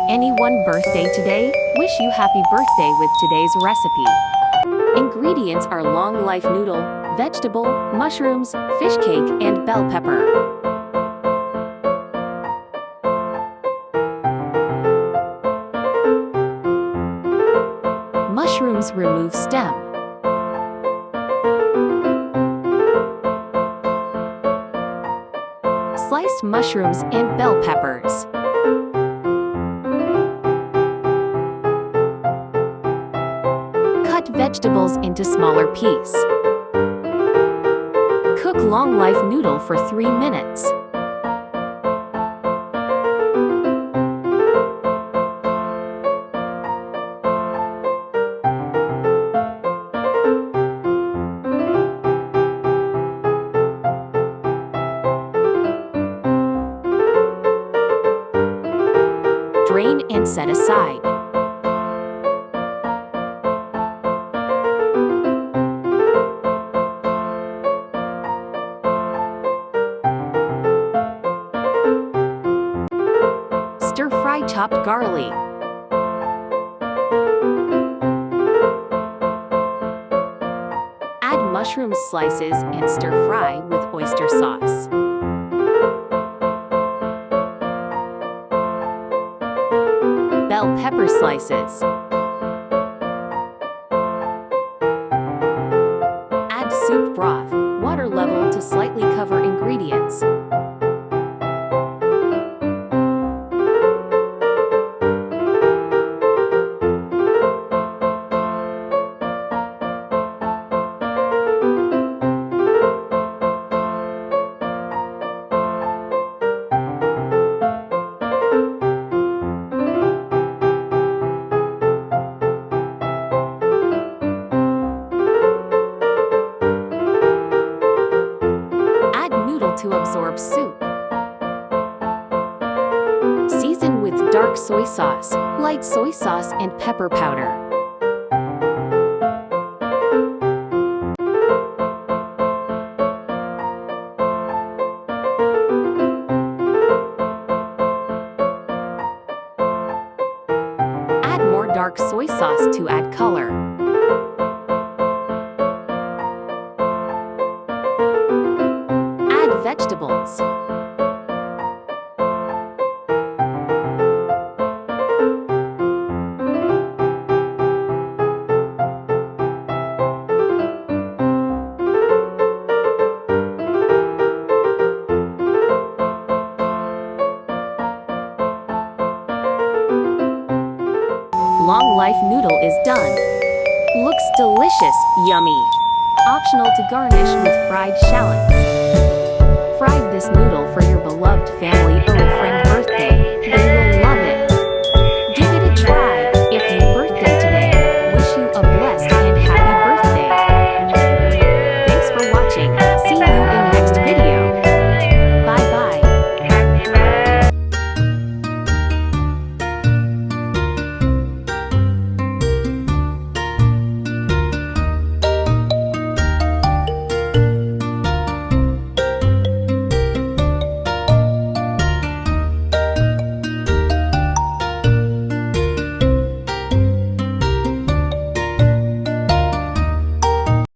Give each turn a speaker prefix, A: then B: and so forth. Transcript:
A: Anyone birthday today? Wish you happy birthday with today's recipe. Ingredients are long life noodle, vegetable, mushrooms, fish cake, and bell pepper. Mushrooms remove stem. Sliced mushrooms and bell peppers. Cut vegetables into smaller pieces. Cook long life noodle for 3 minutes. Drain and set aside. Stir-fry chopped garlic. Add mushroom slices and stir-fry with oyster sauce. Bell pepper slices. Add soup broth, water level to slightly cover ingredients. To absorb soup. Season with dark soy sauce, light soy sauce, and pepper powder. Add more dark soy sauce to add color. Vegetables. Long life noodle is done. Looks delicious, yummy. Optional to garnish with fried shallots. Fry this noodle for your beloved family.